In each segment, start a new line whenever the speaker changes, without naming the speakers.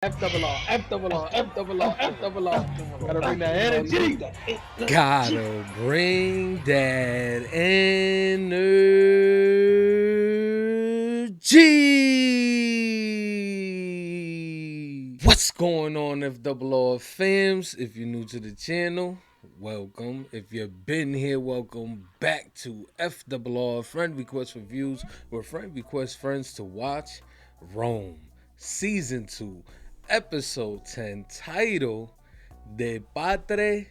F double R, F double R, F double R, F double R. Gotta bring that energy.
Gotta bring that energy. What's going on, F double R fams? If you're new to the channel, welcome. If you've been here, welcome back to F double R Friend Request Reviews, where friend request friends to watch Rome Season 2, Episode 10, title De Patre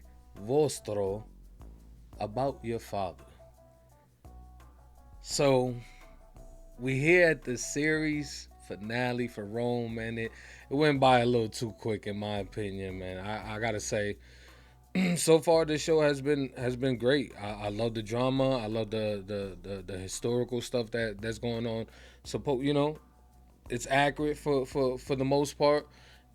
Vostro, about your father. So we here at the series finale for Rome, man. It went by a little too quick in my opinion, man. I gotta say, so far this show has been great. I love the drama. I love the historical stuff that's going on. So it's accurate for the most part.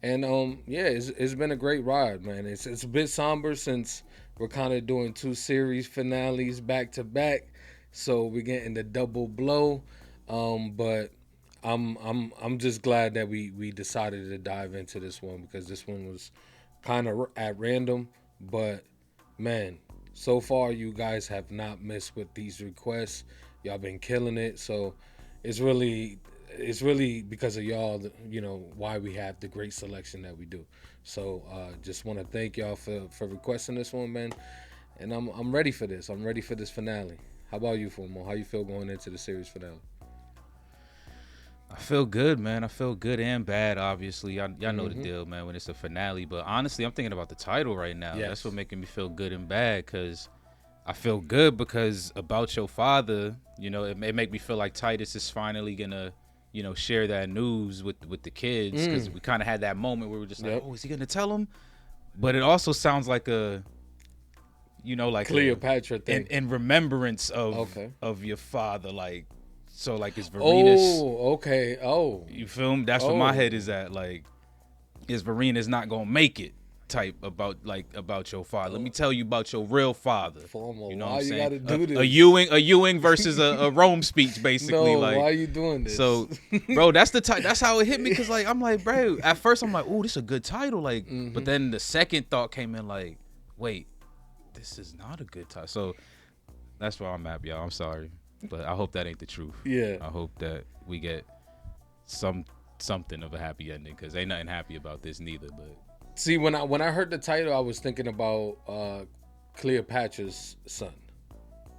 And yeah, it's been a great ride, man. It's a bit somber since we're kind of doing two series finales back to back, so we're getting the double blow. But I'm just glad that we decided to dive into this one, because this one was kind of at random. But man, so far you guys have not missed with these requests. Y'all been killing it. So it's really because of y'all, why we have the great selection that we do. So just want to thank y'all for requesting this one, man. And I'm ready for this. I'm ready for this finale. How about you, Fumo? How you feel going into the series finale?
I feel good, man. I feel good and bad, obviously. Y'all know the deal, man, when it's a finale. But honestly, I'm thinking about the title right now.
Yes.
That's what making me feel good and bad, because I feel good because about your father, it make me feel like Titus is finally going to, share that news with the kids, because we kind of had that moment where we're just like, oh, is he going to tell them? But it also sounds like like
Cleopatra thing.
In remembrance of your father, like, so like is Verena's.
Oh, okay. Oh,
you feel me? That's what my head is at. Like, is Verena's not gonna make it type about your father? Let me tell you about your real father.
Formal.
You know
why
what I'm
you
saying?
gotta do this?
A Ewing versus a Rome speech, basically.
No,
like,
why are you doing this?
So, bro, that's how it hit me, because like I'm like, bro, at first I'm like, oh, this is a good title, like, but then the second thought came in, like, wait, this is not a good title. So that's where I'm at, y'all. I'm sorry, but I hope that ain't the truth.
Yeah.
I hope that we get something of a happy ending, because ain't nothing happy about this neither. But
See, when I heard the title, I was thinking about Cleopatra's son,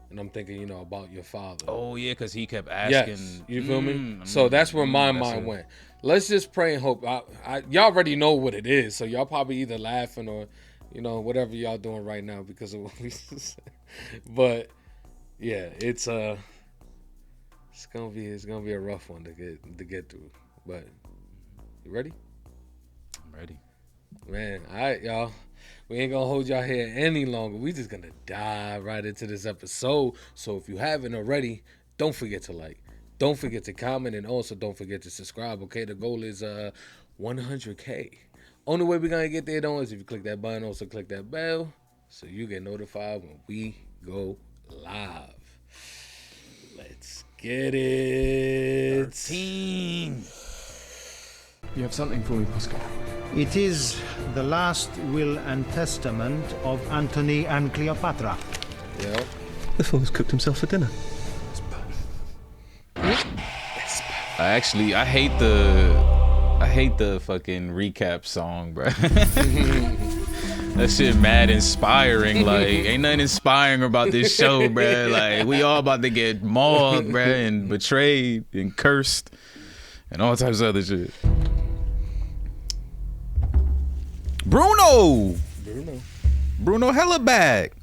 and I'm thinking, about your father.
oh yeah, because he kept asking.
Yes, you feel me? So that's where my mind went. Let's just pray and hope. Y'all already know what it is, so y'all probably either laughing or, whatever y'all doing right now because of what we said. But yeah, it's gonna be a rough one to get through. But you ready?
I'm ready.
Man, all right, y'all. We ain't gonna hold y'all here any longer. We just gonna dive right into this episode. So if you haven't already, don't forget to like, don't forget to comment, and also don't forget to subscribe. Okay, the goal is 100K. Only way we're gonna get there though is if you click that button. Also click that bell so you get notified when we go live. Let's get it.
13.
You have something for me, Pascal?
It is the last will and testament of Antony and Cleopatra.
Yep.
The fool's cooked himself for dinner.
I hate the fucking recap song, bro. That shit mad inspiring. Like, ain't nothing inspiring about this show, bro. Like, we all about to get mauled, bro, and betrayed and cursed and all types of other shit. Bruno hella back.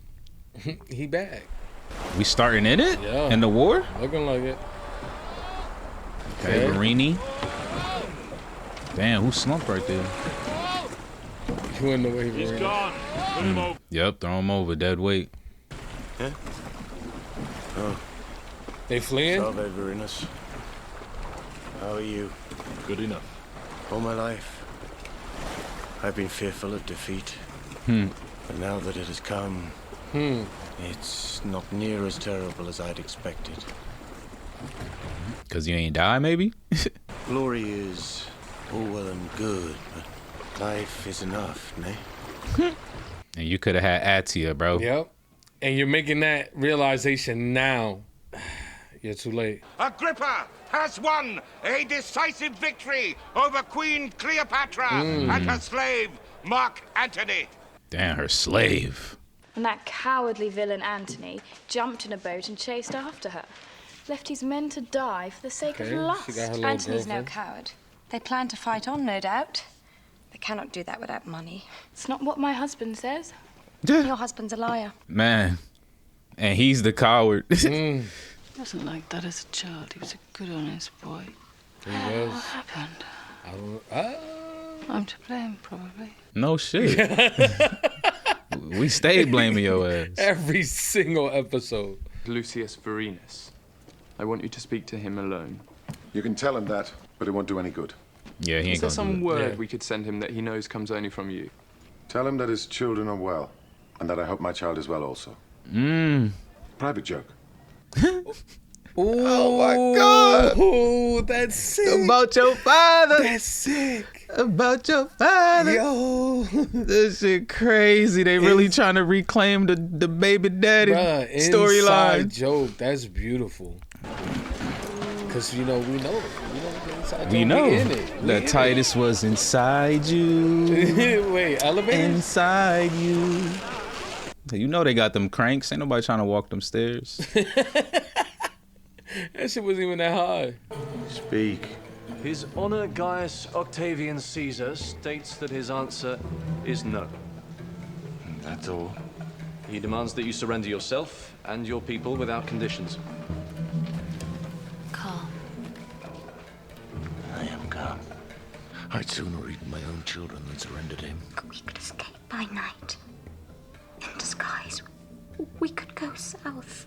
He back.
We starting in it?
Yeah.
In the war?
Looking like it.
Okay, Marini. Damn, who slumped right there?
You in the way,
He's
Verena.
gone. Put him over.
Yep, throw him over, dead weight.
Huh? Oh,
They fleeing?
salve, Verenus. How are you? Good enough. All my life, I've been fearful of defeat. But now that it has come, it's not near as terrible as I'd expected.
Cause you ain't die, maybe?
Glory is All well and good, but life is enough, nay?
And you could have had Actia, bro.
Yep. And you're making that realization now. You're too late.
Agrippa has won a decisive victory over Queen Cleopatra and her slave, Mark Antony.
Damn, her slave.
And that cowardly villain Antony jumped in a boat and chased after her. Left his men to die for the sake of
She
lust.
got her little
Antony's no
girlfriend.
coward. They plan to fight on, no doubt. They cannot do that without money.
It's not what my husband says.
Your husband's a liar.
Man. And he's the coward.
He wasn't like that as a child. He was a good, honest boy.
He was.
What happened?
I don't.
I'm to blame, probably.
No shit. We stayed blaming your ass.
Every single episode.
Lucius Vorenus. I want you to speak to him alone.
You can tell him that, but it won't do any good.
Yeah, he ain't
Is there
gonna
some
do it.
word we could send him that he knows comes only from you?
Tell him that his children are well, and that I hope my child is well also. Private joke.
Oh my God! Ooh, that's sick.
About your father.
That's sick.
About your father.
Yo.
This shit crazy. They really trying to reclaim the baby daddy
Inside
storyline.
joke. That's beautiful. Cause we know the inside joke.
We know
in it.
that Titus was inside you.
Wait, elevators?
Inside you. You know they got them cranks. Ain't nobody trying to walk them stairs.
That shit wasn't even that high.
Speak.
His Honor Gaius Octavian Caesar states that his answer is no.
That's all.
He demands that you surrender yourself and your people without conditions.
Calm.
I am calm. I'd sooner eat my own children than surrender to him.
We could escape by night. In disguise. We could go south.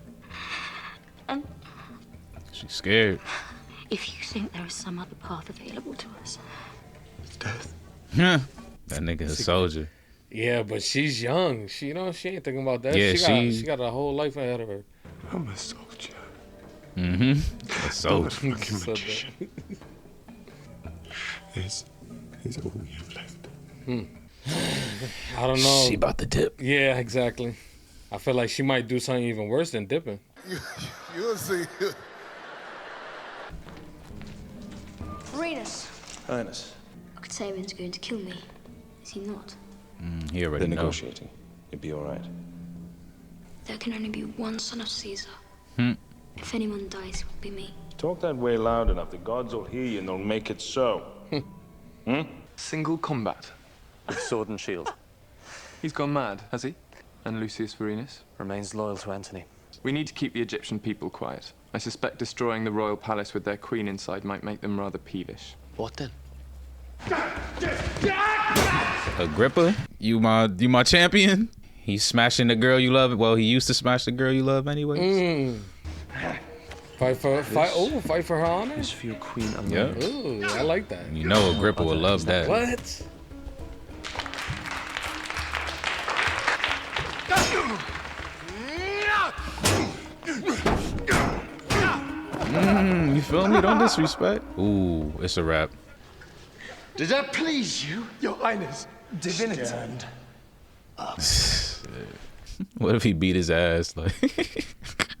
And
She's scared.
if you think there is some other path available to us,
It's death.
That nigga a soldier.
Yeah, but she's young. She ain't thinking about that.
Yeah,
she got a whole life ahead of her.
I'm a soldier.
A soldier.
Fucking magician. This is all we have left.
I don't know.
She about to dip.
Yeah, exactly. I feel like she might do something even worse than dipping.
You'll see.
Vorenus.
Highness.
Octavian's going to kill me. Is he not?
He already
They're
know.
negotiating. It'd be all right.
There can only be one son of Caesar. If anyone dies, it will be me.
Talk that way loud enough. The gods will hear you and they'll make it so. Single combat with sword and shield. He's gone mad, has he? And Lucius Vorenus
Remains loyal to Antony.
We need to keep the Egyptian people quiet. I suspect destroying the royal palace with their queen inside might make them rather peevish.
What then?
Agrippa, you my champion. He's smashing the girl you love. Well, he used to smash the girl you love anyways.
Fight for her honor?
Is for your queen
Yeah.
alone.
Ooh, I like that.
You know Agrippa would love that.
What?
You feel me? Don't disrespect. Ooh, it's a wrap.
Does that please you, Your Highness? Divinity. Stand.
What if he beat his ass? Like,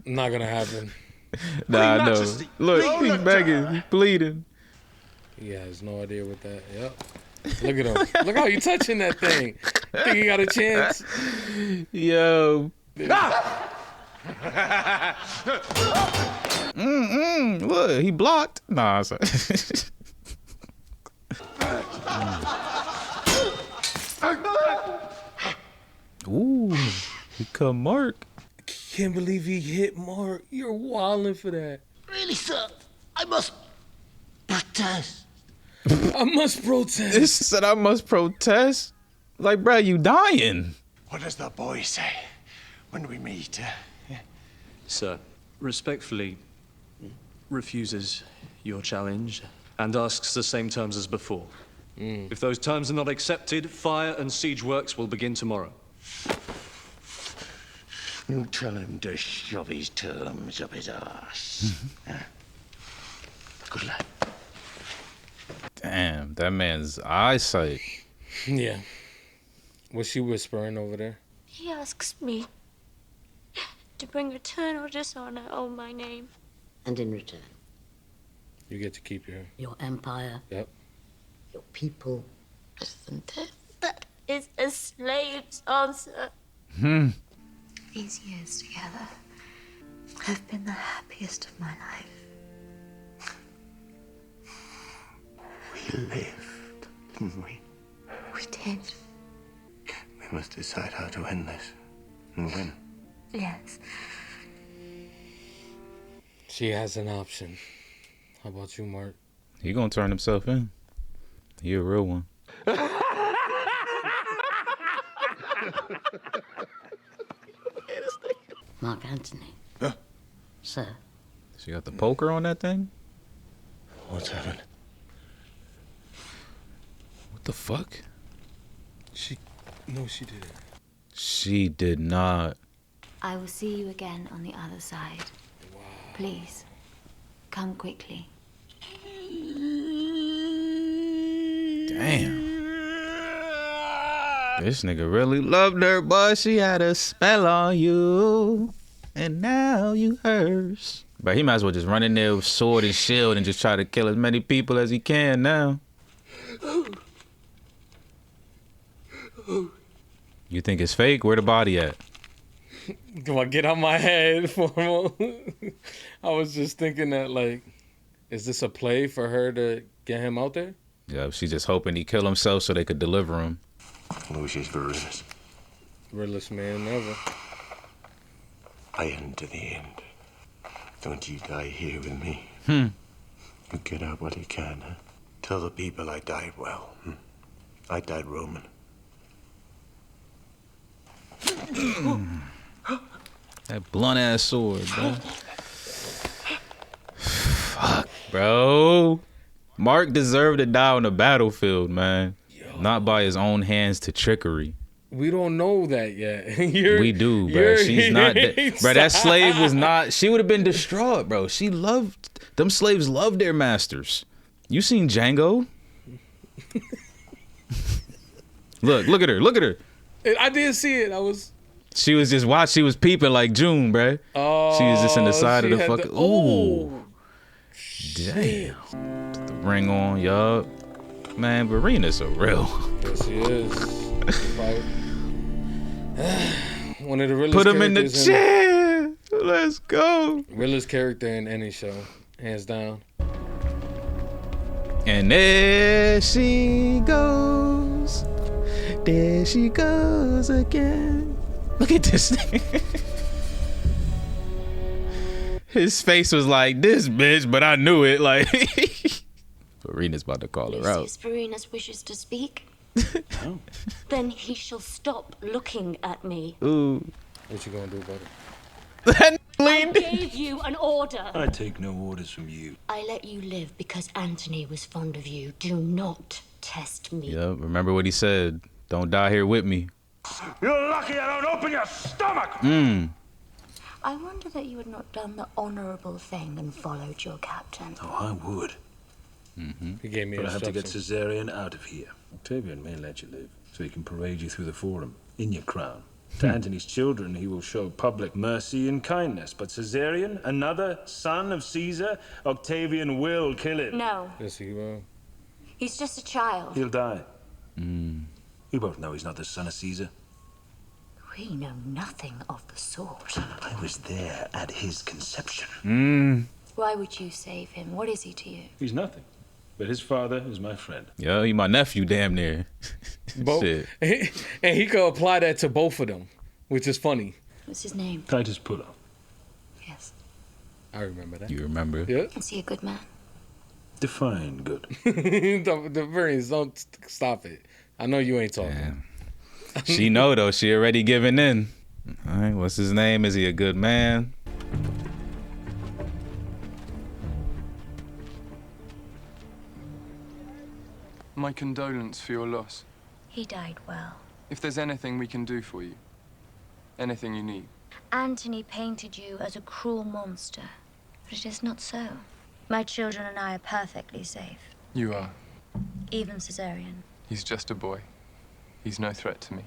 Not gonna happen.
nah, no.
Majesty,
Look,
no
he's
letter.
begging, he's pleading.
He has no idea what that. Yep. Look at him. Look how you touching that thing. Think he got a chance?
Yo. Look, he blocked. Nah, sorry. Ooh, he cut Mark.
Can't believe he hit Mark. You're wilding for that.
Really, sir? I must protest.
I must protest.
This said I must protest. Like, bruh, you dying.
What does the boy say when we meet?
Sir, respectfully refuses your challenge and asks the same terms as before. If those terms are not accepted, fire and siege works will begin tomorrow.
You tell him to shove his terms up his ass. Good luck.
Damn, that man's eyesight.
Yeah. What's she whispering over there?
He asks me to bring eternal dishonor on my name.
And in return,
You get to keep
your empire,
Yep.
your people.
Isn't it? That is a slave's answer.
These years together have been the happiest of my life.
We lived, didn't we?
We did.
We must decide how to end this. And when.
Yes.
She has an option. How about you, Mark?
He gonna turn himself in. He a real one.
Mark Antony. Sir.
She got the poker on that thing?
What's happened?
What the fuck?
No, she didn't.
She did not.
I will see you again on the other side. Please, come quickly.
Damn. This nigga really loved her, but she had a spell on you. And now you hers. But he might as well just run in there with sword and shield and just try to kill as many people as he can now. You think it's fake? Where the body at?
Do I get out my head for a moment? I was just thinking that, like, is this a play for her to get him out there?
Yeah, she's just hoping he kill himself so they could deliver him.
Lucius Verus.
Realest man ever.
I end to the end. Don't you die here with me.
You
get out what you can, huh? Tell the people I died well. I died Roman.
That blunt ass sword, bro. Fuck, bro. Mark deserved to die on the battlefield, man. Not by his own hands to trickery.
We don't know that yet.
We do, bro. She's not that. Bro, that slave was not. She would have been distraught, bro. She loved. Them slaves loved their masters. You seen Django? Look at her. Look at her.
I did see it.
She was just watching. She was peeping like June, bro.
Oh,
she was just in the side of the
had
fucking. Ooh. Damn. Put the ring on, yup. Man, Verena's a real.
Yes, she is. One of the realest.
Put him in the chair. Let's go.
Realest character in any show, hands down.
And there she goes. There she goes again. Look at this thing. His face was like this, bitch, but I knew it. Like, Verena's about to call her out.
Lucius Verus wishes to speak. Then he shall stop looking at me.
Ooh.
What you gonna do about it?
I gave you an order.
I take no orders from you.
I let you live because Antony was fond of you. Do not test me.
Yep, remember what he said. Don't die here with me.
You're lucky I don't open your stomach!
I wonder that you had not done the honorable thing and followed your captain.
Oh, I would.
He gave me
But I have to get
instructions.
Caesarion out of here. Octavian may let you live, so he can parade you through the forum, in your crown. To Antony's children, he will show public mercy and kindness. But Caesarion, another son of Caesar, Octavian will kill him.
No,
Yes, he will.
he's just a child.
He'll die. You both know he's not the son of Caesar.
We know nothing of the sort.
I was there at his conception.
Why would you save him? What is he to you?
He's nothing. But his father is my friend.
Yo, he my nephew, damn near. Shit.
And he could apply that to both of them, which is funny.
What's his name?
Titus Pullo.
Yes.
I remember that.
You remember?
Yeah.
Is he a good man?
Define good.
the variants, don't stop it. I know you ain't talking.
She know though. She already giving in. All right, what's his name? Is he a good man?
My condolence for your loss.
He died well.
If there's anything we can do for you, anything you need.
Antony painted you as a cruel monster, but it is not so. My children and I are perfectly safe.
You are.
Even Caesarean.
He's just a boy. He's no threat to me.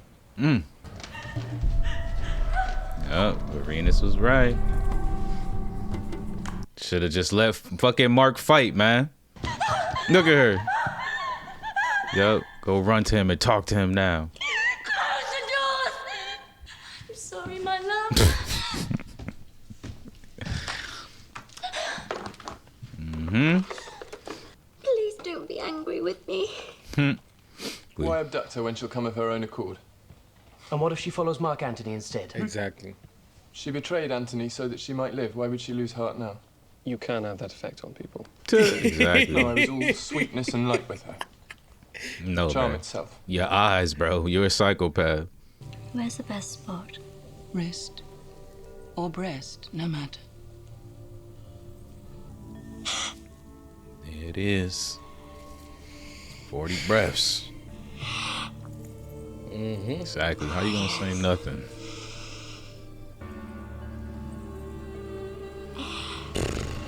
Oh, Venus was right. Should have just let fucking Mark fight, man. Look at her. Yup, go run to him and talk to him now.
Close the doors! I'm sorry, my love. Please don't be angry with me.
Why abduct her when she'll come of her own accord?
And what if she follows Mark Antony instead?
Exactly.
She betrayed Antony so that she might live. Why would she lose heart now?
You can have that effect on people.
Exactly.
No, I was all sweetness and light with her.
No,
Charm
man.
itself.
Your eyes, bro. You're a psychopath.
Where's the best spot?
Wrist or breast, no matter.
There it is. 40 breaths. Exactly. How you gonna say nothing?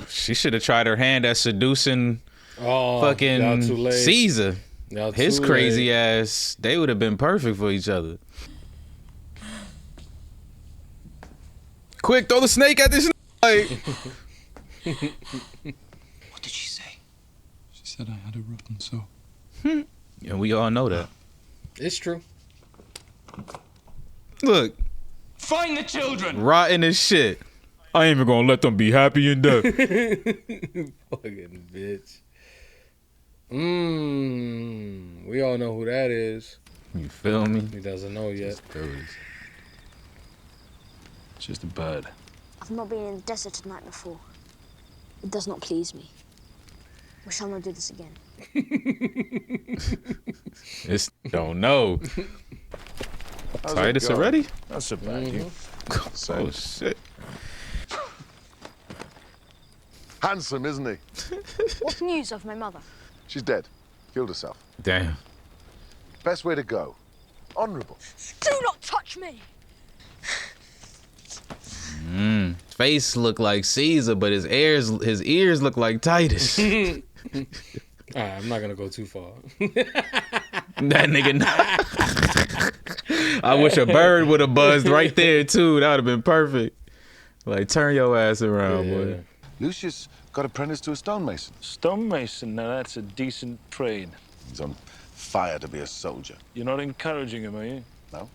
She should have tried her hand at seducing fucking Caesar. His crazy ass. They would have been perfect for each other. Quick, throw the snake at this.
What did she say? She said I had a rotten soul.
And we all know that.
It's true.
Look.
Find the children!
Rotten as shit. I ain't even gonna let them be happy in death.
Fucking bitch. We all know who that is.
You feel me?
He doesn't know yet.
It's just a bird.
I've not been in the desert at night before. It does not please me. We shall not do this again.
This don't know. Titus already?
That's so bad, you.
Oh shit.
Handsome, isn't he?
What news of my mother?
She's dead. Killed herself.
Damn.
Best way to go. Honourable.
Do not touch me!
Face look like Caesar, but his ears look like Titus.
Alright, I'm not gonna go too far.
That nigga. I wish a bird would have buzzed right there too. That would have been perfect. Like, turn your ass around, boy.
Lucius got apprenticed to a stonemason.
Stonemason, now that's a decent trade.
He's on fire to be a soldier.
You're not encouraging him, are you?
No?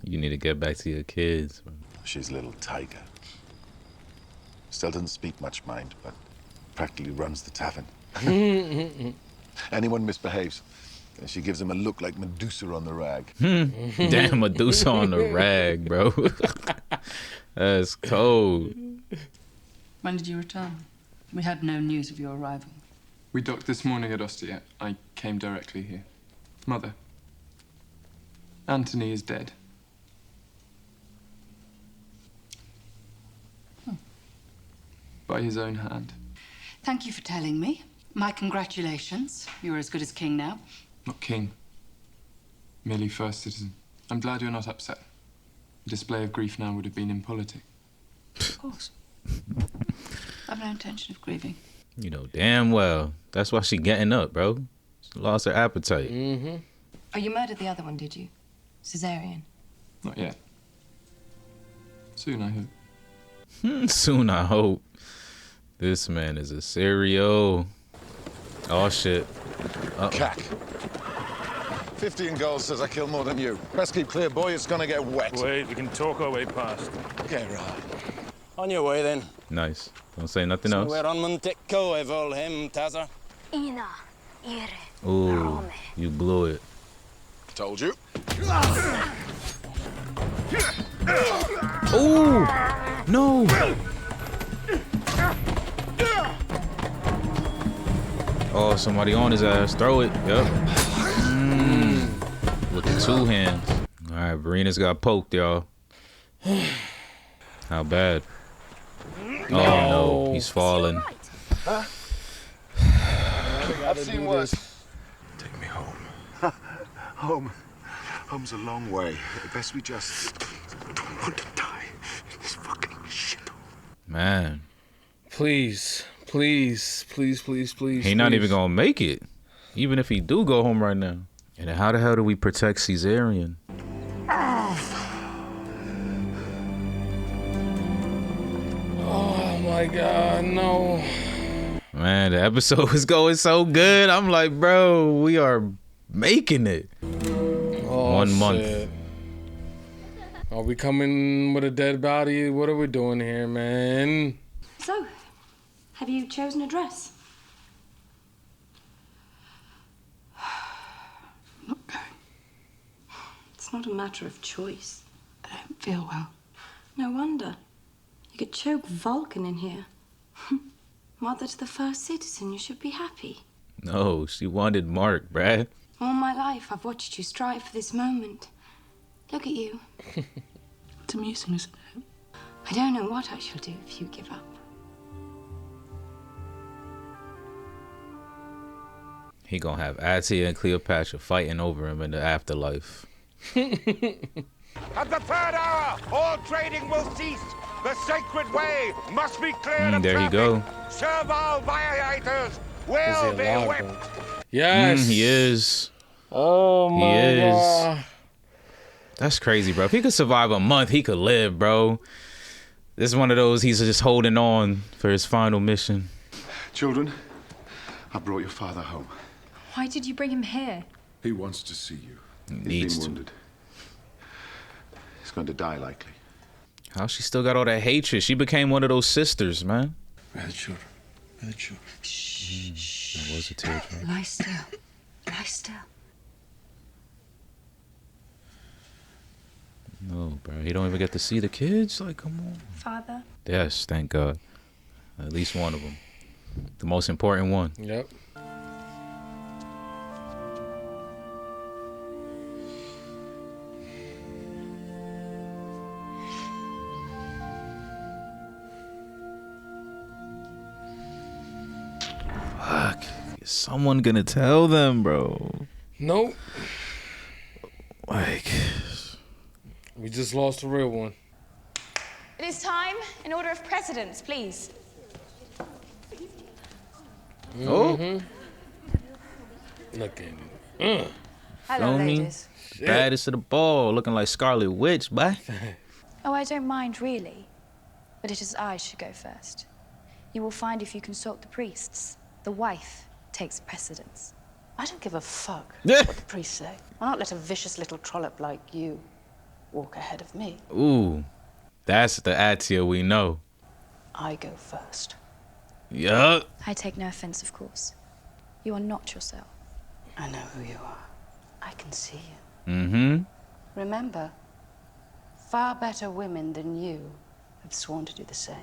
You need to get back to your kids. Bro.
She's a little tiger. Still doesn't speak much, mind, but practically runs the tavern. Anyone misbehaves, and she gives him a look like Medusa on the rag.
Damn, Medusa on the rag, bro. That's cold.
When did you return? We had no news of your arrival.
We docked this morning at Ostia. I came directly here. Mother, Antony is dead. By his own hand.
Thank you for telling me. My congratulations. You're as good as king now.
Not king. Merely first citizen. I'm glad you're not upset. A display of grief now would have been impolitic.
Of course. I've no intention of grieving.
You know damn well. That's why she getting up, bro. She lost her appetite.
Oh, you murdered the other one, did you? Caesarean?
Not yet. Soon, I hope.
Soon, I hope. This man is a serial. Oh, shit.
Cack. 15 goals says I kill more than you. Best keep clear, boy. It's gonna get wet.
Wait, we can talk our way past.
Get right.
On your way, then.
Nice. Don't say nothing else.
We're on Monteco, evol him, Taza.
Ina, ire.
Ooh, you blew it.
Told you.
Ooh, no. Oh, somebody on his ass. Throw it. Yep. With the two hands. All right, Verena's got poked, y'all. How bad? Oh, no. He's falling.
Huh? I've seen worse. Take me home. Home. Home's a long way. Best we just don't want to die in this fucking shit.
Man, please Please, please, please, please.
He not even gonna make it, even if he do go home right now. And then how the hell do we protect Caesarion?
Oh my God, no.
Man, the episode was going so good. I'm like, bro, we are making it.
Oh,
1 month.
shit. Are we coming with a dead body? What are we doing here, man?
So, have you chosen a dress? I'm not going. It's not a matter of choice. I don't feel well. No wonder. You could choke Vulcan in here. Mother to the first citizen, you should be happy.
No, she wanted Mark, bruh.
All my life, I've watched you strive for this moment. Look at you.
It's amusing, isn't it?
I don't know what I shall do if you give up.
He gonna have Actium and Cleopatra fighting over him in the afterlife.
At the third hour, all trading will cease. The sacred way must be cleared of
There you
traffic.
go.
Servile violators will be whipped.
Yes.
He is.
Oh my
He is.
God.
That's crazy, bro. If he could survive a month, he could live, bro. This is one of those he's just holding on for his final mission.
Children, I brought your father home.
Why did you bring him here?
He wants to see you.
Needs
He's
to.
been wounded. He's going to die, likely.
How she still got all that hatred? She became one of those sisters, man.
Where are the children? Where are the children?
That was a teardrop.
Lie still. Lie still.
No, bro. He don't even get to see the kids. Like, come on.
Father?
Yes, thank God. At least one of them. The most important one.
Yep.
Fuck. Is someone gonna tell them, bro?
Nope.
Like,
we just lost a real one.
It is time, in order of precedence, please.
oh.
Looking.
Hello,
Feel me?
ladies.
Baddest of the ball, looking like Scarlet Witch, boy.
Oh, I don't mind, really. But it is I should go first. You will find if you consult the priests, the wife takes precedence.
I don't give a fuck
Yeah.
what the priests say. I'll not let a vicious little trollop like you walk ahead of me.
Ooh, that's the Actium we know.
I go first.
Yup.
I take no offense, of course. You are not yourself.
I know who you are. I can see you.
Mm-hmm.
Remember, far better women than you have sworn to do the same.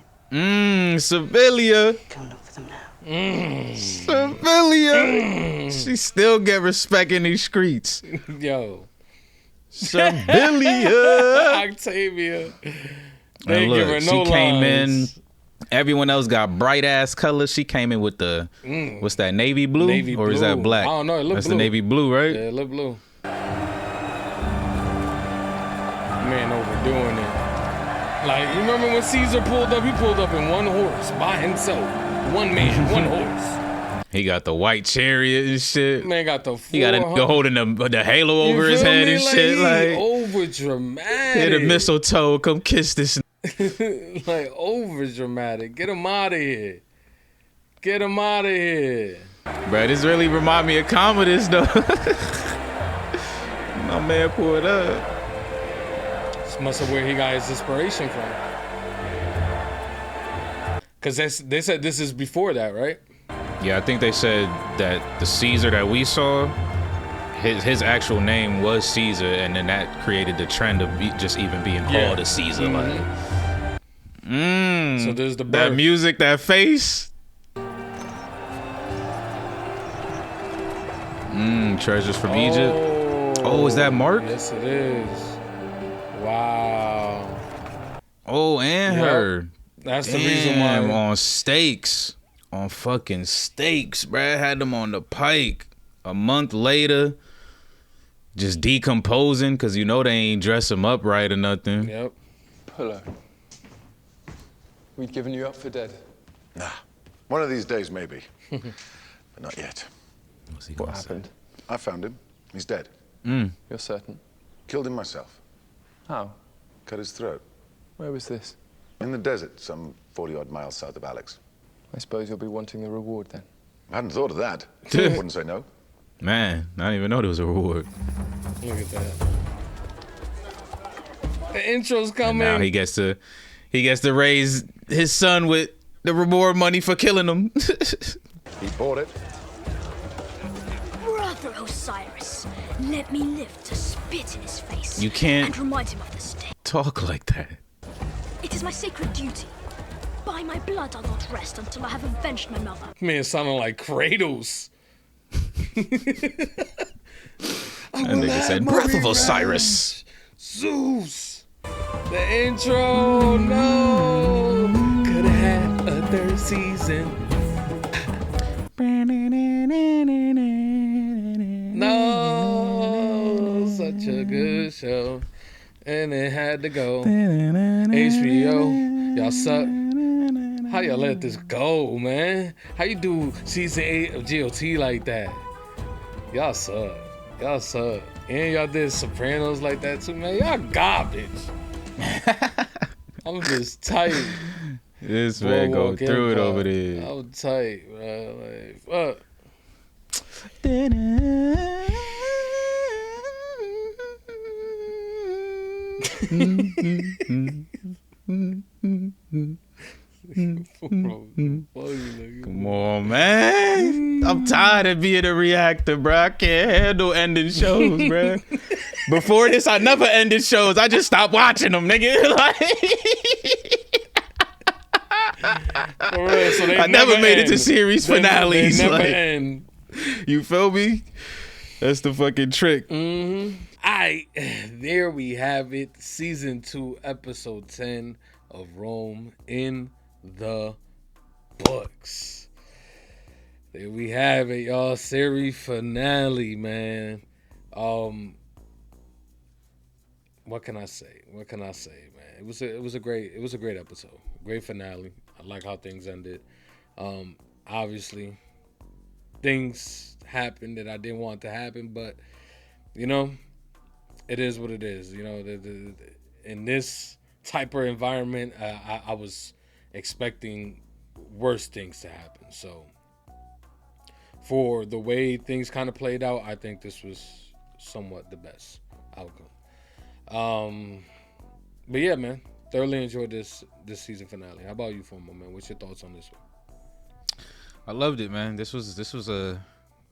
Sevilla.
Go look for them now.
Sevilla. She still get respect in these streets.
Yo.
Sevilla.
Octavia. They
And
ain't give her
look,
no
she came
lines.
in. Everyone else got bright ass colors. She came in with the what's that, navy blue?
Navy
or is that
blue.
black?
I don't know. It look
That's
blue.
the navy blue, right?
Yeah, it look blue. Man, overdoing it. Like, you remember when Caesar pulled up? He pulled up in one horse by himself. One man, one horse.
He got the white chariot and shit.
Man got the
He got a nigga holding the halo over his head and shit. Like,
over dramatic.
hit a mistletoe, come kiss this.
Like, over dramatic. Get him out of here. Get him out of here.
Bro, this really remind me of Commodus though. My man pulled up.
This must have where he got his inspiration from. Cause they said this is before that, right?
Yeah, I think they said that the Caesar that we saw, his actual name was Caesar, and then that created the trend of just even being called a Caesar. Like,
So there's the birth.
that music, that face. Treasures from Egypt. Oh, is that Mark?
Yes, it is. Wow.
Oh, and
Yep.
her.
That's the reason why.
On steaks. On fucking steaks, bruh. Had them on the pike. A month later, just decomposing because you know they ain't dress him up right or nothing.
Yep.
Puller. We'd given you up for dead.
Nah, One of these days, maybe. But not yet.
What happened?
I found him. He's dead.
You're certain?
Killed him myself.
How?
Cut his throat.
Where was this?
In the desert, some 40-odd miles south of Alex.
I suppose you'll be wanting the reward then.
I hadn't thought of that. Wouldn't say no.
Man, I didn't even know there was a reward.
Look at that. The intro's coming.
And now he gets to raise his son with the reward money for killing him.
He bought it.
Brother Osiris, let me live to spit in his face.
You can't
and remind him of the state.
talk like that.
It is my sacred duty. By my blood, I'll not rest until I have avenged my mother.
Man, sounding like Kratos.
And they said, "Breath of Osiris."
Zeus. The intro, no. Could have had a third season. No, such a good show. And it had to go. HBO, y'all suck. How y'all let this go, man? How you do season 8 of GOT like that? Y'all suck. Y'all suck. And y'all did Sopranos like that too, man. Y'all garbage. I'm just tight.
This man go through it over there.
I'm tight, bro. Like, fuck.
Come on, man. I'm tired of being a reactor, bro. I can't handle ending shows, bro. Before this, I never ended shows. I just stopped watching them, nigga.
For real, so
I never made it to
end.
series finales.
They never
like,
end.
You feel me? That's the fucking trick.
Alright, there we have it. Season 2, episode 10 of Rome in the books. There we have it, y'all. Series finale, man. What can I say? What can I say, man? It was a great episode. Great finale. I like how things ended. Obviously, things happened that I didn't want to happen, but you know, it is what it is. You know, in this type of environment, I was expecting worse things to happen. So, for the way things kind of played out, I think this was somewhat the best outcome. But yeah, man, thoroughly enjoyed this season finale. How about you, Formo, man? What's your thoughts on this one?
I loved it, man. This was a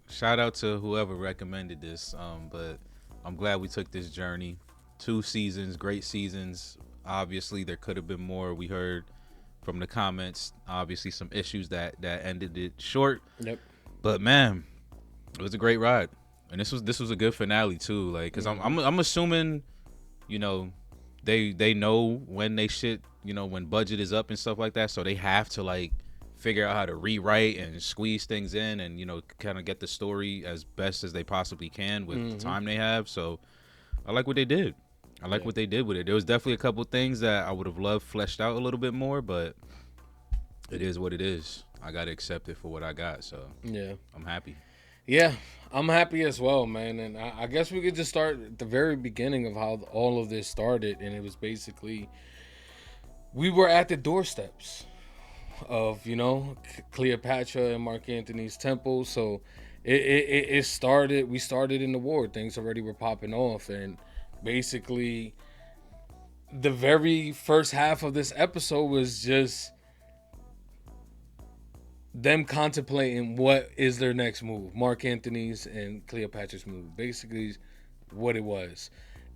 shout out to whoever recommended this. But I'm glad we took this journey. 2 seasons, great seasons. Obviously, there could have been more. We heard from the comments, obviously, some issues that ended it short.
Yep.
But man, it was a great ride, and this was a good finale too. Like, cause I'm assuming, you know, they know when they shit, you know, when budget is up and stuff like that, so they have to like figure out how to rewrite and squeeze things in, and you know, kind of get the story as best as they possibly can with the time they have. So I like what they did. I like what they did with it. There was definitely a couple things that I would have loved fleshed out a little bit more, but it is what it is. I gotta accept it for what I got. So
yeah,
I'm happy.
Yeah, I'm happy as well, man. And I guess we could just start at the very beginning of how all of this started. And it was basically, we were at the doorsteps of, you know, Cleopatra and Mark Antony's temple. So it started, we started in the war. Things already were popping off. And basically, the very first half of this episode was just them contemplating what is their next move. Mark Antony's and Cleopatra's move. Basically what it was.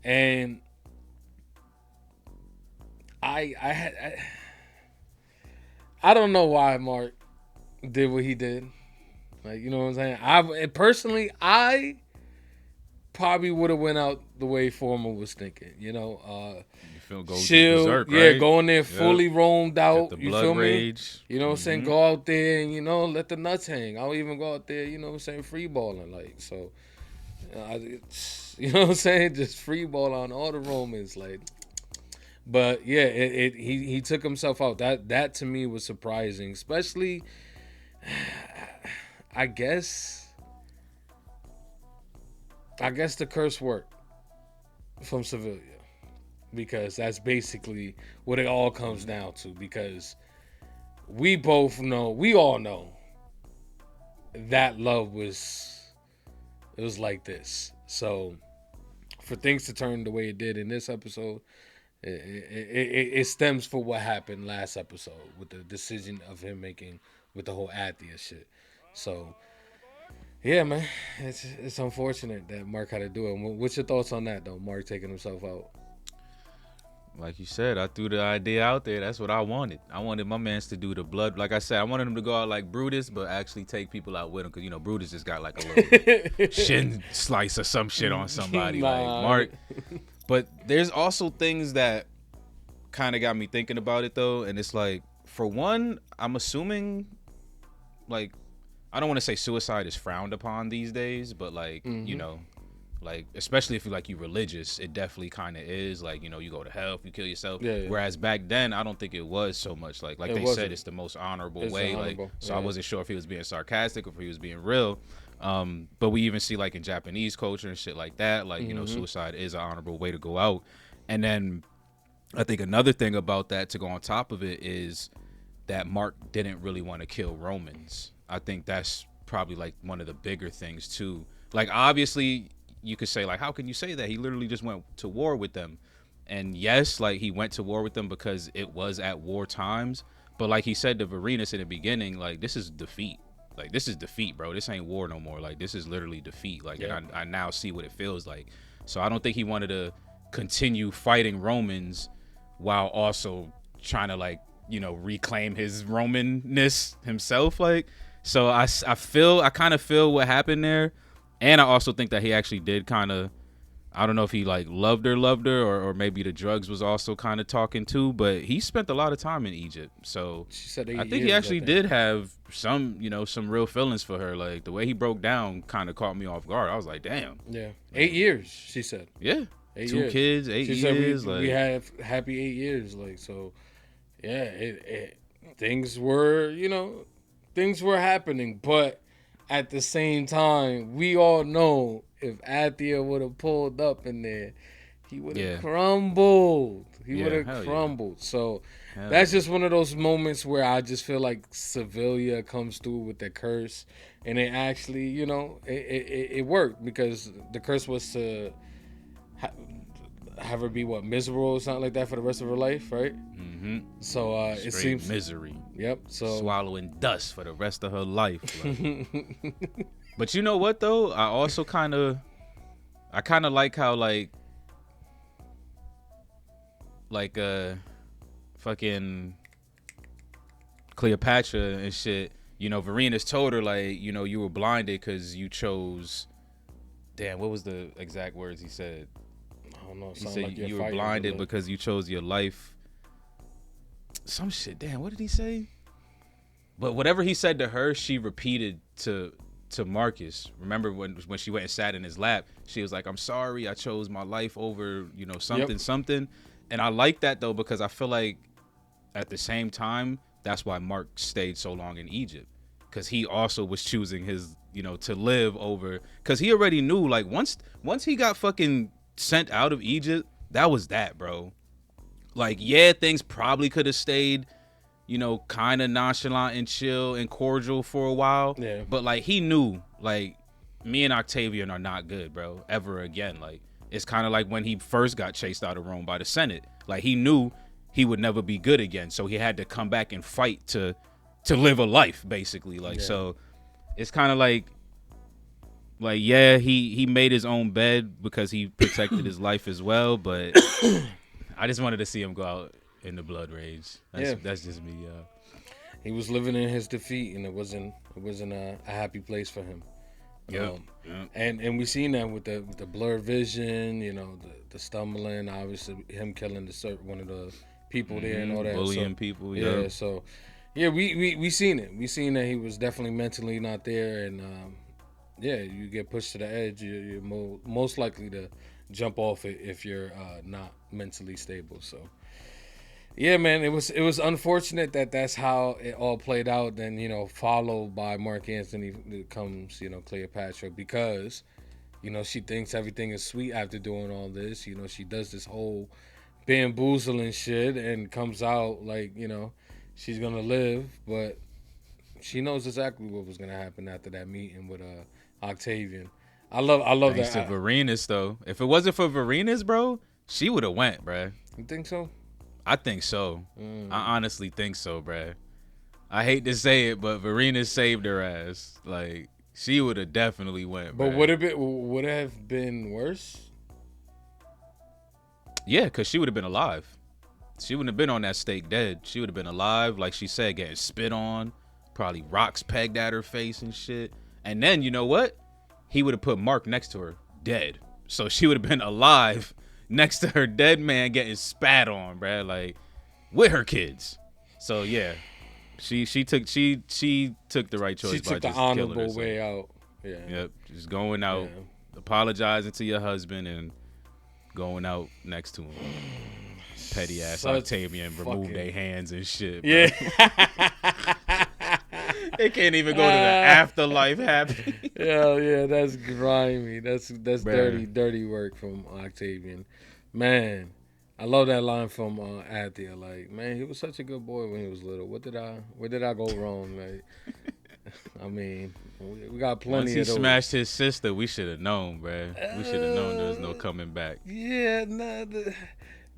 And I don't know why Mark did what he did. Like, you know what I'm saying? I probably would have went out the way Former was thinking, you know. Chill, berserk, right? Go in there fully roamed out. You feel
rage.
Me? You know what I'm saying? Go out there and, you know, let the nuts hang. I'll even go out there, you know what I'm saying, free balling. Like, so, you know what I'm saying? Just free ball on all the Romans. Like, but yeah, he took himself out. That to me was surprising, especially I guess the curse worked from Sevilla, because that's basically what it all comes down to, because we all know that love was like this. So for things to turn the way it did in this episode, it stems for what happened last episode with the decision of him making with the whole Athia shit. So yeah, man, it's unfortunate that Mark had to do it. What's your thoughts on that though, Mark taking himself out?
Like you said, I threw the idea out there. That's what I wanted. I wanted my mans to do the blood. Like I said, I wanted him to go out like Brutus, but actually take people out with him. Because, Brutus just got like a little shin slice or some shit on somebody. Like Mark. But there's also things that kind of got me thinking about it, though. And it's like, for one, I'm assuming, like, I don't want to say suicide is frowned upon these days, but like, like, especially if you're religious, it definitely kind of is. Like, you go to hell if you kill yourself. Yeah. Whereas back then, I don't think it was so much. Like they said, it's the most honorable way. Like, so I wasn't sure if he was being sarcastic or if he was being real. But we even see like in Japanese culture and shit like that, like, suicide is an honorable way to go out. And then I think another thing about that, to go on top of it, is that Mark didn't really want to kill Romans. I think that's probably like one of the bigger things too. Like, obviously you could say, like, how can you say that? He literally just went to war with them. And yes, like, he went to war with them because it was at war times. But like he said to Varenus in the beginning, like, this is defeat. Like, this is defeat, bro. This ain't war no more. Like, this is literally defeat. Like, and I now see what it feels like. So I don't think he wanted to continue fighting Romans while also trying to, like, reclaim his Romanness himself. Like, so I kind of feel what happened there. And I also think that he actually did kind of, I don't know if he like loved her, or maybe the drugs was also kind of talking too, but he spent a lot of time in Egypt. So
she said
I think he actually did have some, some real feelings for her. Like, the way he broke down kind of caught me off guard. I was like, damn.
Yeah. 8 years, she said.
Yeah.
8
2
years.
kids, 8
she
years.
Said we had happy 8 years. Like, so yeah, things were happening, but at the same time, we all know if Athia would have pulled up in there, he would have crumbled. He would have crumbled. Yeah. So that's just one of those moments where I just feel like Sevilla comes through with the curse, and it actually, it worked, because the curse was to have her be miserable or something like that for the rest of her life, right? Mm-hmm. So it seems
misery.
Yep. So
swallowing dust for the rest of her life. Like. But you know what though? I also kind of like how like fucking Cleopatra and shit. Varenus told her, like, you were blinded because you chose. Damn, what was the exact words he said?
I don't know.
He said like you were blinded because you chose your life. Some shit. Damn, what did he say? But whatever he said to her, she repeated to Marcus. Remember when she went and sat in his lap, she was like, "I'm sorry, I chose my life over, something." And I like that though, because I feel like at the same time, that's why Mark stayed so long in Egypt, because he also was choosing his, to live over, because he already knew, like, once he got fucking sent out of Egypt, that was that, bro. Like, yeah, things probably could have stayed, kind of nonchalant and chill and cordial for a while. Yeah. But like, he knew, like, me and Octavian are not good, bro, ever again. Like, it's kind of like when he first got chased out of Rome by the Senate. Like, he knew he would never be good again, so he had to come back and fight to live a life, basically. Like, so it's kind of like yeah, he made his own bed because he protected his life as well, but I just wanted to see him go out in the blood rage. That's just me.
He was living in his defeat, and it wasn't a happy place for him.
Yeah.
And we seen that with the blurred vision, the stumbling, obviously him killing one of the people there and all that,
bullying people.
Yeah. So yeah, we seen it. We seen that he was definitely mentally not there, and you get pushed to the edge, you're most likely to jump off it if you're not mentally stable. So Yeah, man, it was unfortunate that that's how it all played out. Then, you know, followed by Mark Antony comes, you know, Cleopatra, because, you know, she thinks everything is sweet after doing all this. You know, she does this whole bamboozling shit and comes out like, you know, she's gonna live, but she knows exactly what was gonna happen after that meeting with Octavian. I love
Thanks
that.
to Varenus, though. If it wasn't for Varenus, bro, she would have went, bro.
You think so?
I think so. I honestly think so, bruh. I hate to say it, but Varenus saved her ass. Like, she would have definitely went,
But
bruh.
would it have been worse?
Yeah, because she would have been alive. She wouldn't have been on that stake dead. She would have been alive, like she said, getting spit on, probably rocks pegged at her face and shit. And then, you know what? He would have put Mark next to her, dead. So she would have been alive next to her dead man getting spat on, bruh, like with her kids. So yeah, she took the right choice.
She
by
took the
just
honorable
killing herself.
way out. Yeah.
Yep. Just going out, apologizing to your husband, and going out next to him. Petty ass Octavian removed their hands and shit. Bro.
Yeah.
They can't even go to the afterlife happy.
Yeah, that's grimy. That's dirty work from Octavian. Man, I love that line from Actium. Like, man, he was such a good boy when he was little. Where did I go wrong? Like, I mean, we got plenty
Once he
of those.
smashed his sister, we should have known, bro. We should have known there was no coming back.
Yeah,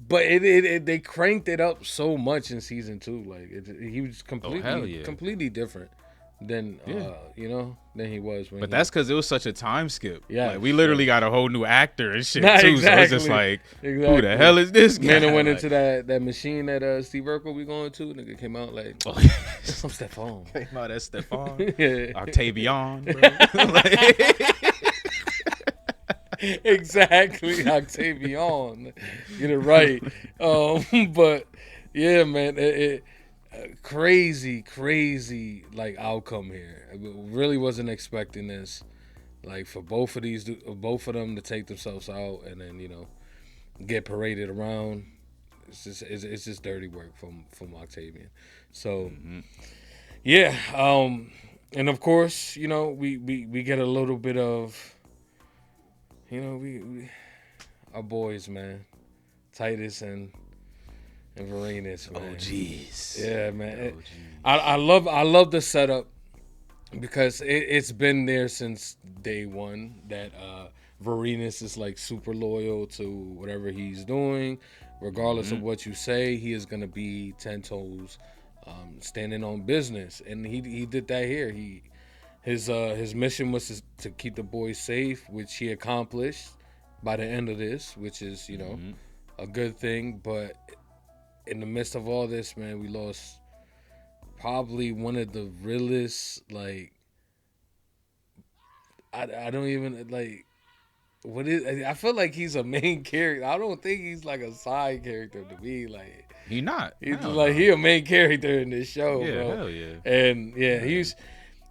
but they cranked it up so much in season 2. Like, he was completely different than you know, than he was when.
But that's because it was such a time skip.
Yeah,
like, we literally got a whole new actor and shit
Nah,
too.
exactly.
So it's just like, who the hell is this guy?
Man, I went
Like,
into that machine that Steve Urkel be going to. Nigga came out like,
oh,
I'm Stefan.
Came out as Stefan.
Yeah.
Octavian, bro.
Exactly, Octavian. Get it right. But yeah, man, crazy like outcome here. I really wasn't expecting this. Like, for both of them to take themselves out and then, you know, get paraded around. It's just dirty work from Octavian. So yeah, and of course, you know, we get a little bit of, you know, we our boys, man, Titus and Varenus, man.
Oh, jeez.
Yeah, man. I love the setup, because it's been there since day one that Varenus is like super loyal to whatever he's doing, regardless of what you say. He is gonna be 10 toes, standing on business, and he did that here. His mission was to keep the boys safe, which he accomplished by the end of this, which is, you know, a good thing. But in the midst of all this, man, we lost probably one of the realest, like, I don't even, like, I feel like he's a main character. I don't think he's like a side character to me. Like,
he not.
He's like, he a main character in this show,
Yeah,
bro.
hell yeah.
And yeah, he's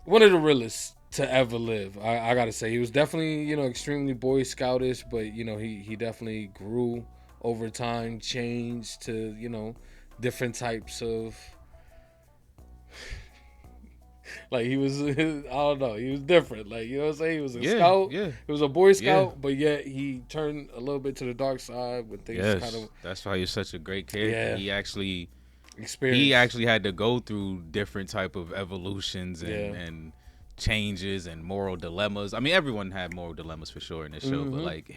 one of the realest to ever live. I gotta say, he was definitely, you know, extremely Boy Scoutish, but, you know, he definitely grew over time, changed to, you know, different types of, like, he was, I don't know, he was different. Like, you know what I'm saying? He was a scout.
Yeah.
He was a Boy Scout, but yet he turned a little bit to the dark side when things kind of.
That's why he's such a great character.
Yeah.
He actually
Experience.
He actually had to go through different type of evolutions and changes and moral dilemmas. I mean, everyone had moral dilemmas for sure in this show, but like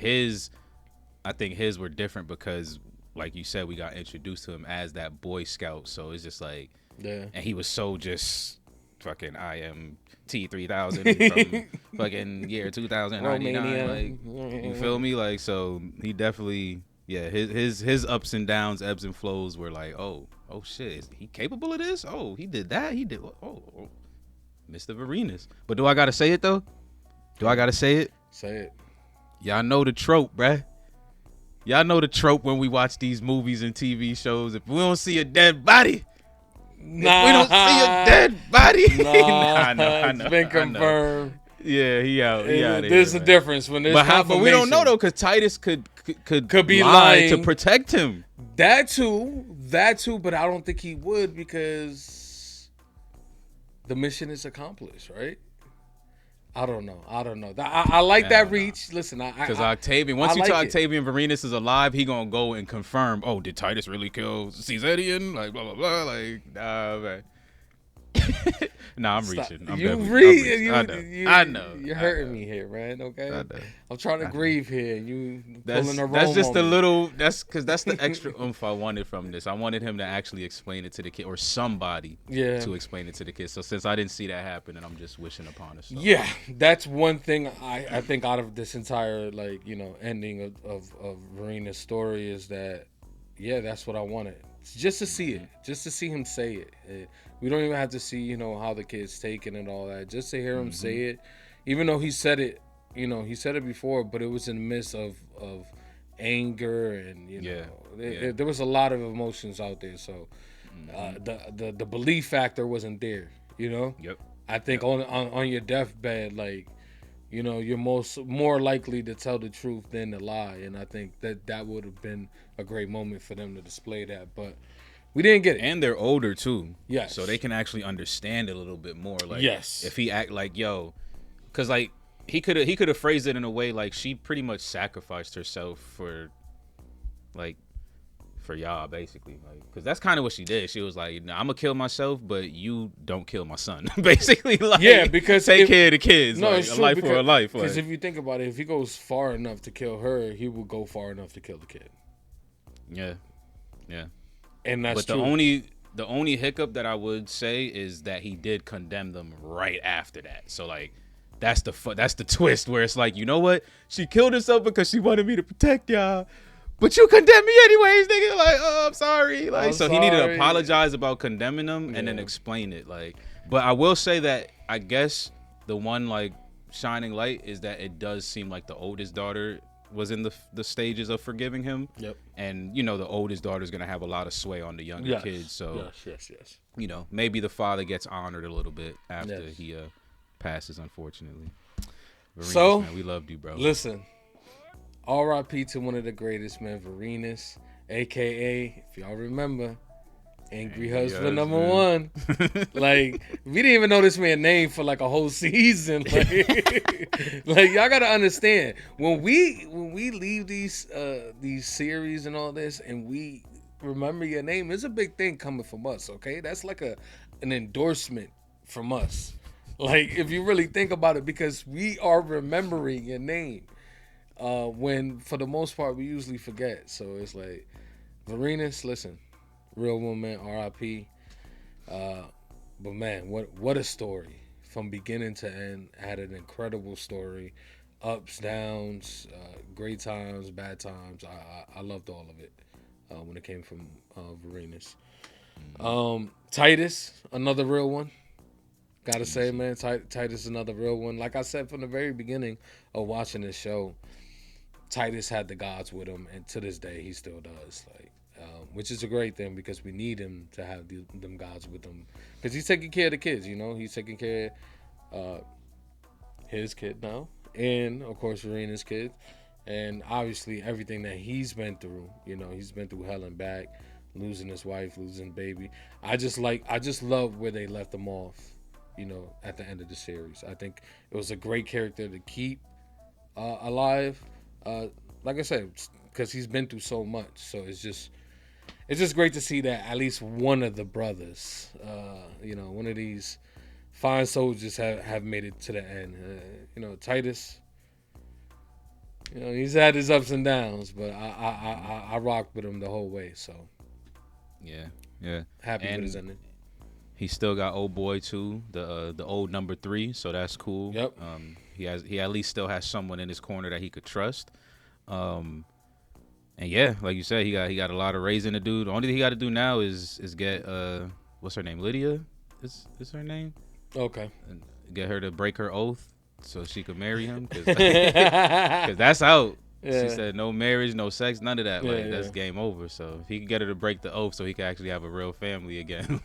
I think his were different because, like you said, we got introduced to him as that Boy Scout. So it's just like, and he was so just fucking I am T3000 from fucking year 2099. Like, you feel me? Like, so he definitely, his ups and downs, ebbs and flows were like, oh shit, is he capable of this? Oh, he did that. He did. Oh, Mr. Varenus. But do I gotta say it though? Do I gotta say it?
Say it.
Y'all know the trope, bruh. Y'all know the trope when we watch these movies and TV shows. If we don't see a dead body, if we don't see a dead body.
It's been confirmed.
Yeah, he out. He out.
There's a difference when there's
but we don't know though, because Titus could be lying to protect him.
That too, but I don't think he would because the mission is accomplished, right? I don't know. I like that reach. Listen,
because Octavian, once you
like
tell
it.
Octavian Varenus is alive, he gonna go and confirm. Oh, did Titus really kill Caesarion? Like blah blah blah. Like nah, man. Nah, I'm reaching. I'm reaching. I know.
You're hurting me here, man. Okay.
I know.
I'm trying to grieve here. You
That's
pulling a
that's
Rome
just
on
a
me.
little. That's because that's the extra oomph I wanted from this. I wanted him to actually explain it to the kid or somebody to explain it to the kid. So since I didn't see that happen, and I'm just wishing upon it. So.
Yeah, that's one thing I think out of this entire ending of Varena's story is that that's what I wanted. Just to see it, just to see him say it. We don't even have to see how the kid's taken and all that. Just to hear him say it, even though he said it, he said it before, but it was in the midst of anger and there was a lot of emotions out there. So the belief factor wasn't there.
Yep.
I think on your deathbed, you're more likely to tell the truth than to lie, and I think that would have been a great moment for them to display that, but we didn't get it.
And they're older too,
yes,
so they can actually understand it a little bit more. Like,
yes,
if he act like because he could have phrased it in a way like she pretty much sacrificed herself for y'all, basically, because that's kind of what she did. She was like, "I'm gonna kill myself, but you don't kill my son." Basically,
because
take care of the kids.
No,
it's true, a life for a life.
Because if you think about it, if he goes far enough to kill her, he will go far enough to kill the kid.
Yeah.
And that's
but
true.
the only hiccup that I would say is that he did condemn them right after that. So that's the twist where it's like, you know what? She killed herself because she wanted me to protect y'all. But you condemn me anyways, nigga. Like, oh, I'm sorry. He needed to apologize about condemning them and then explain it. But I will say that I guess the one shining light is that it does seem like the oldest daughter was in the stages of forgiving him.
Yep.
And the oldest daughter is gonna have a lot of sway on the younger kids. So
yes.
Maybe the father gets honored a little bit after he passes, unfortunately. Varenus, man, we loved you, bro.
Listen. R.I.P. to one of the greatest, man, Varenus, a.k.a., if y'all remember, Angry Husband number 1. We didn't even know this man's name for a whole season. Y'all gotta understand, when we leave these series and all this, and we remember your name, it's a big thing coming from us, okay? That's an endorsement from us. If you really think about it, because we are remembering your name. When for the most part we usually forget. So it's Varenus, listen, real woman, R.I.P. But man, what a story from beginning to end. Had an incredible story, ups, downs, great times, bad times. I loved all of it when it came from Varenus. Titus, another real one. Gotta say, man, Titus, another real one. Like I said from the very beginning of watching this show, Titus had the gods with him, and to this day he still does. Which is a great thing because we need him to have them gods with him, because he's taking care of the kids. He's taking care of his kid now, and of course Varena's kid, and obviously everything that he's been through. He's been through hell and back, losing his wife, losing baby. I just love where they left him off. At the end of the series, I think it was a great character to keep alive. Like I said, because he's been through so much, so it's just great to see that at least one of the brothers, one of these fine soldiers have made it to the end. Titus, he's had his ups and downs, but I rocked with him the whole way. So
yeah,
happy with his ending.
He still got old boy too, the old number 3, so that's cool.
Yep.
He at least still has someone in his corner that he could trust. And yeah, like you said, he got a lot of raising to do. The only thing he got to do now is get what's her name? Lydia is her name?
Okay.
And get her to break her oath so she could marry him, because that's out. Yeah. She said no marriage, no sex, none of that. That's game over. So if he can get her to break the oath so he can actually have a real family again.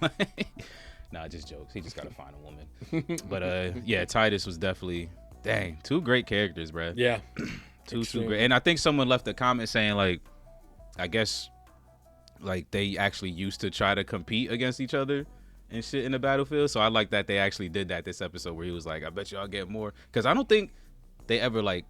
Nah, just jokes. He just got to find a woman. But yeah, Titus was definitely, dang, 2 great characters, bro.
Yeah.
Two great. And I think someone left a comment saying I guess like they actually used to try to compete against each other and shit in the battlefield. So I like that they actually did that this episode, where he was like, I bet y'all get more, because I don't think they ever like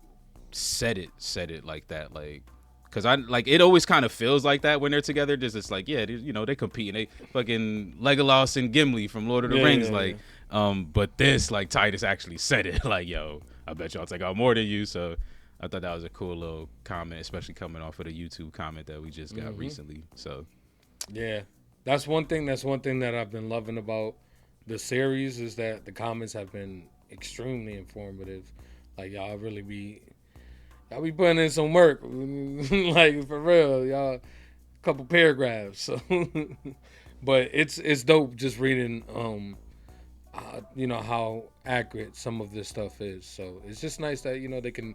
said it like that, like, because I like it always kind of feels like that when they're together. Just it's like, yeah, you know, they compete, and they fucking Legolas and Gimli from Lord of the Rings, like. But this, like, Titus actually said it, like, yo, I bet y'all take out more than you. So I thought that was a cool little comment, especially coming off of the YouTube comment that we just got recently. So
yeah, that's one thing that I've been loving about the series, is that the comments have been extremely informative. Like, y'all be putting in some work, like, for real, y'all, a couple paragraphs. So but it's dope just reading you know, how accurate some of this stuff is. So it's just nice that, you know, they can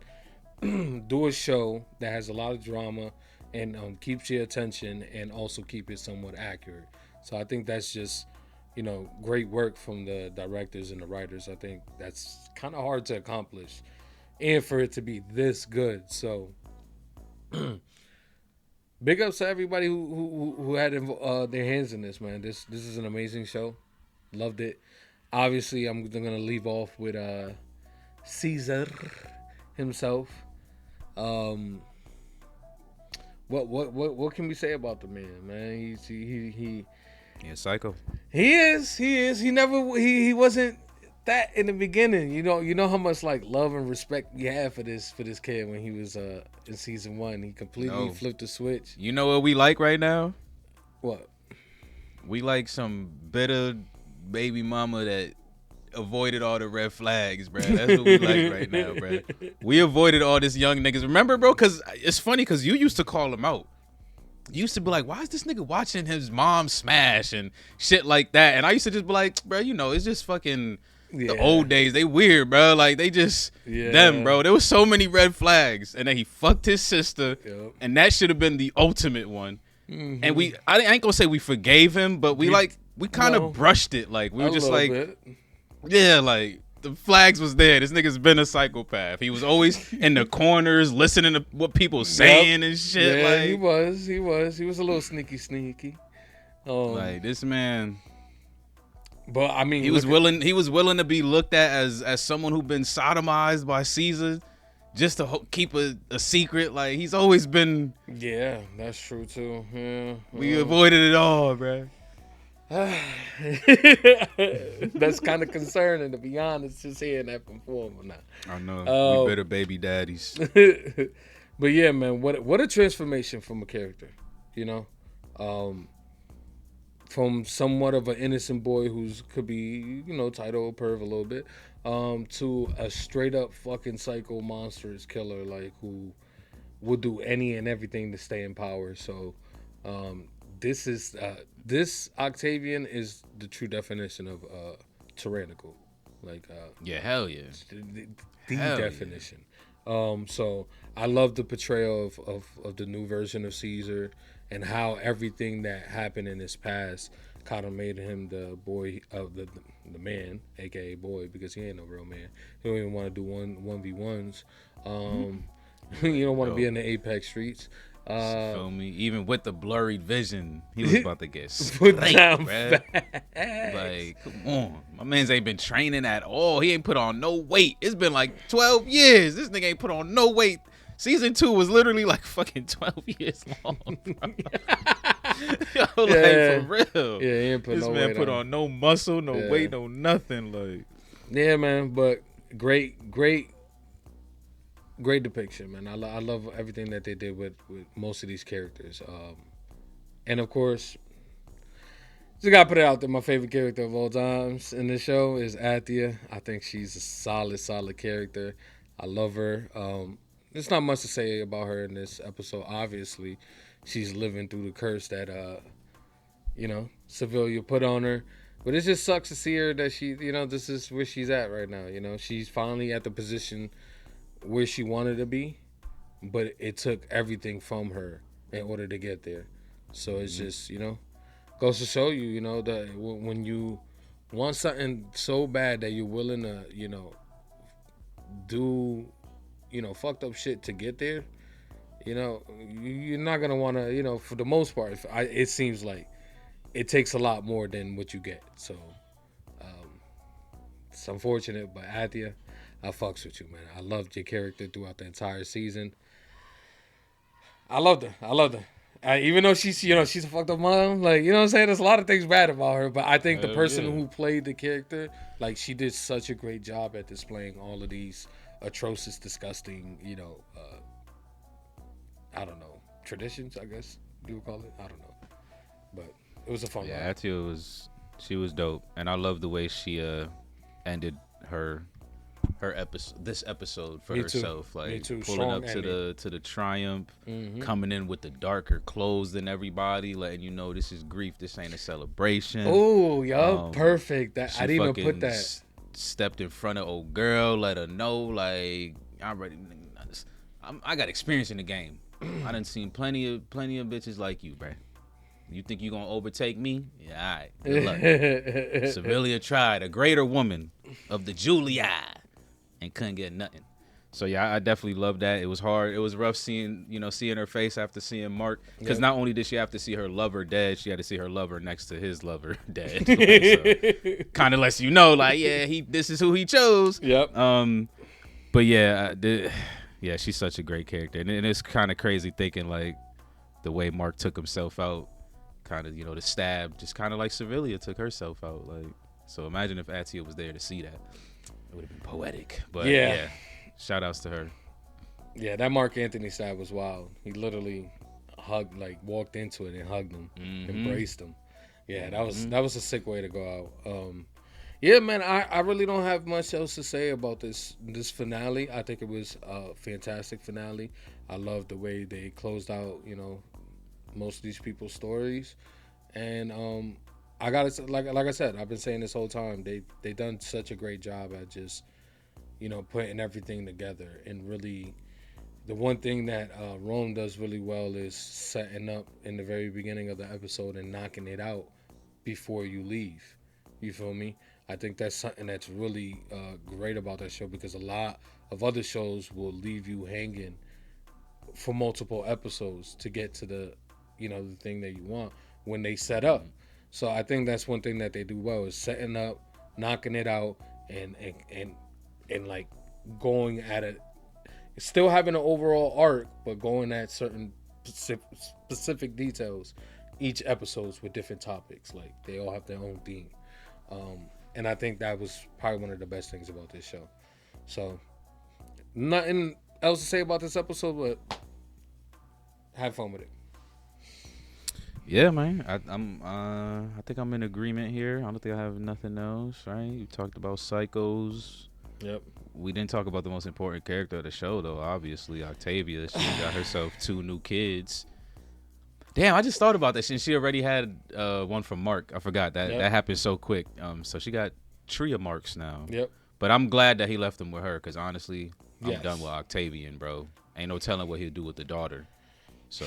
do a show that has a lot of drama and keeps your attention and also keep it somewhat accurate. So I think that's just, you know, great work from the directors and the writers. I think that's kind of hard to accomplish, and for it to be this good. So big ups to everybody who had their hands in this, man. This is an amazing show. Loved it. Obviously, I'm gonna leave off with Caesar himself. What can we say about the man? He
psycho.
He is. He wasn't that in the beginning. You know how much like love and respect you have for this kid when he was in season 1. He completely flipped the switch.
You know what we like right now?
What?
We like some bitter baby mama that avoided all the red flags, bro. That's what we like right now, bro. We avoided all this young niggas. Remember, bro? Because it's funny, because you used to call him out. You used to be like, why is this nigga watching his mom smash and shit like that? And I used to just be like, bro, you know, it's just fucking the old days. They weird, bro. Like, they just them, bro. There was so many red flags. And then he fucked his sister. Yep. And that should have been the ultimate one. Mm-hmm. And I ain't gonna say we forgave him, but we kind of brushed it. Like, we were just like, yeah, like, the flags was there. This nigga's been a psychopath. He was always in the corners listening to what people saying and shit.
Yeah,
like,
he was a little sneaky.
Like, this man.
But I mean,
he was willing to be looked at as someone who'd been sodomized by Caesar, just to keep a secret. Like, he's always been.
Yeah, that's true too. Yeah,
we avoided it all, bro.
That's kind of concerning, to be honest, just hearing that from former now.
I know. We better baby daddies.
But yeah, man, what a transformation from a character, you know, from somewhat of an innocent boy who's could be, you know, title or perv a little bit, to a straight up fucking psycho monstrous killer, like, who will do any and everything to stay in power. So this Octavian is the true definition of tyrannical, like
yeah, hell yeah,
the definition. Yeah. So I love the portrayal of the new version of Caesar, and how everything that happened in his past kind of made him the boy of the man, aka boy, because he ain't no real man. He don't even want to do 1v1s. You don't want to be in the Apex streets.
Feel me? Even with the blurry vision, he was about to get put down fast. Like, come on, my man's ain't been training at all. He ain't put on no weight. It's been like 12 years. This nigga ain't put on no weight. Season 2 was literally like fucking 12 years long. Yo, like, for real. Yeah, he ain't put this no man weight put on no muscle, no weight, no nothing. Like,
yeah, man. But great depiction, man. I love everything that they did with most of these characters. And of course, just gotta put it out there, my favorite character of all times in this show is Actium. I think she's a solid character. I love her. There's not much to say about her in this episode. Obviously, she's living through the curse that you know, Sevilla put on her. But it just sucks to see her that she, you know, this is where she's at right now. You know, she's finally at the position where she wanted to be, but it took everything from her in order to get there. So it's just, you know, goes to show you, you know, that when you want something so bad that you're willing to, you know, do, you know, fucked up shit to get there, you know, you're not gonna want to, you know, for the most part. It seems like it takes a lot more than what you get. So it's unfortunate, but Athia, I fucks with you, man. I loved your character throughout the entire season. I loved her. Even though she's a fucked up mom, like, you know what I'm saying? There's a lot of things bad about her, but I think the person who played the character, like, she did such a great job at displaying all of these atrocious, disgusting, you know, I don't know, traditions, I guess you would call it. I don't know, but it was a fun ride.
Atia she was dope, and I love the way she ended her episode for herself. Like,
Me too.
Pulling up to the triumph, coming in with the darker clothes than everybody, letting you know this is grief. This ain't a celebration.
Oh, yo, perfect. That I didn't even put that.
Stepped in front of old girl, let her know, like, I got experience in the game. I done seen plenty of bitches like you, bruh. You think you gonna overtake me? Yeah, all right. Good luck. Sevilla tried, a greater woman of the Julia, and couldn't get nothing. So yeah, I definitely love that. It was hard. It was rough seeing her face after seeing Mark, because not only did she have to see her lover dead, she had to see her lover next to his lover dead. So, kind of lets you know, like, yeah, this is who he chose.
Yep.
But yeah, yeah, she's such a great character, and it's kind of crazy thinking like the way Mark took himself out. Kind of, you know, the stab, just kind of like Sevilla took herself out. Like, so imagine if Atia was there to see that. It would have been poetic. But yeah, shout outs to her.
Yeah, that Mark Antony stab was wild. He literally walked into it and hugged him, embraced him. Yeah, that was a sick way to go out. Yeah, man, I really don't have much else to say about this finale. I think it was a fantastic finale. I love the way they closed out, you know, most of these people's stories, and I gotta say, like I said, I've been saying this whole time, they done such a great job at just, you know, putting everything together. And really, the one thing that Rome does really well is setting up in the very beginning of the episode and knocking it out before you leave. You feel me? I think that's something that's really great about that show, because a lot of other shows will leave you hanging for multiple episodes to get to the, you know, the thing that you want when they set up. So I think that's one thing that they do well, is setting up, knocking it out, and like going at it, still having an overall arc, but going at certain specific details each episodes with different topics. Like, they all have their own theme. And I think that was probably one of the best things about this show. So nothing else to say about this episode, but have fun with it.
Yeah, man. I think I'm in agreement here. I don't think I have nothing else, right? You talked about psychos.
Yep.
We didn't talk about the most important character of the show, though. Obviously, Octavia. She got herself 2 new kids. Damn, I just thought about that. She already had one from Mark. I forgot that. That happened so quick. So she got Tria Marks now.
Yep.
But I'm glad that he left them with her, because honestly, I'm done with Octavian, bro. Ain't no telling what he'll do with the daughter. So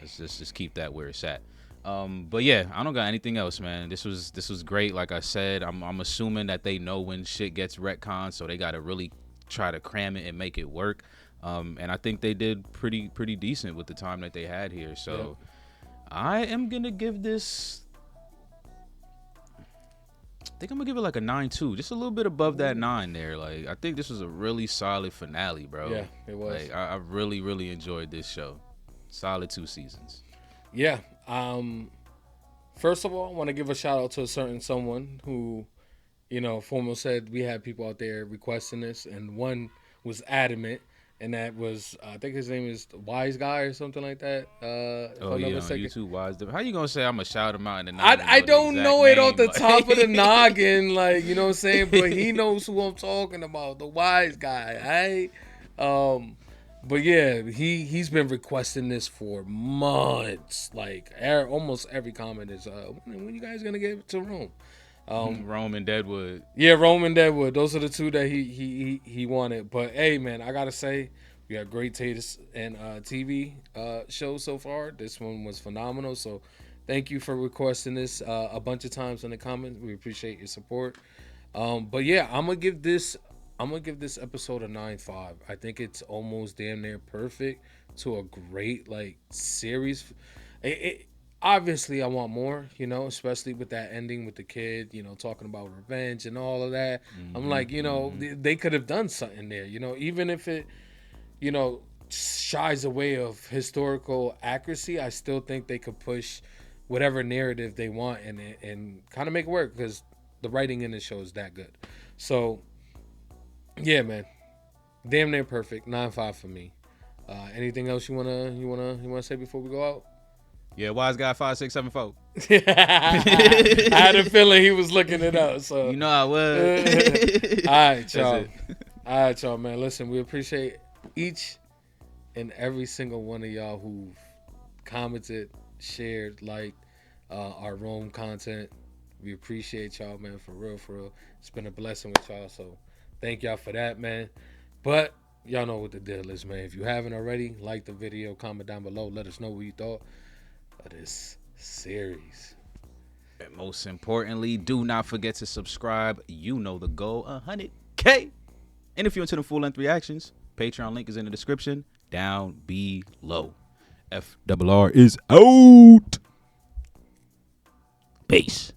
let's just keep that where it's at. But yeah, I don't got anything else, man. This was great. Like I said, I'm assuming that they know when shit gets retconned, so they gotta really try to cram it and make it work. And I think they did pretty decent with the time that they had here. So I am gonna give this, I think I'm gonna give it like a 9.2, just a little bit above that 9 there. Like, I think this was a really solid finale, bro.
Yeah, it was.
Like, I really enjoyed this show. Solid 2 seasons.
Yeah. First of all, I want to give a shout out to a certain someone who, you know, Formal said we had people out there requesting this, and one was adamant, and that was, I think his name is Wise Guy or something like that.
Oh yeah, on YouTube, Wise. How you gonna say I'm gonna shout him out? And
I don't know it off the top of the noggin, like, you know what I'm saying, but he knows who I'm talking about, the Wise Guy. But yeah, he's been requesting this for months. Like, almost every comment is, when you guys gonna get to Rome?
Rome and Deadwood.
Yeah, Rome and Deadwood. Those are the 2 that he wanted. But hey, man, I gotta say, we got great taste in TV shows so far. This one was phenomenal. So thank you for requesting this a bunch of times in the comments. We appreciate your support. But yeah, I'm gonna give this episode a 9.5. I think it's almost damn near perfect to a great like series. Obviously I want more, you know, especially with that ending with the kid, you know, talking about revenge and all of that. I'm like, you know, they could have done something there, you know, even if it, you know, shies away of historical accuracy. I still think they could push whatever narrative they want and kind of make it work, because the writing in the show is that good. So yeah, man, damn near perfect. 9.5 for me. Anything else you wanna say before we go out?
Yeah, wise guy 5674.
I had a feeling he was looking it up, so
you know I was.
All right, y'all. All right, y'all, man. Listen, we appreciate each and every single one of y'all who've commented, shared, liked our Rome content. We appreciate y'all, man, for real, for real. It's been a blessing with y'all, so thank y'all for that, man. But y'all know what the deal is, man. If you haven't already, like the video, comment down below, let us know what you thought of this series.
And most importantly, do not forget to subscribe. You know the goal, 100K. And if you're into the full-length reactions, Patreon link is in the description down below. FRR is out. Peace.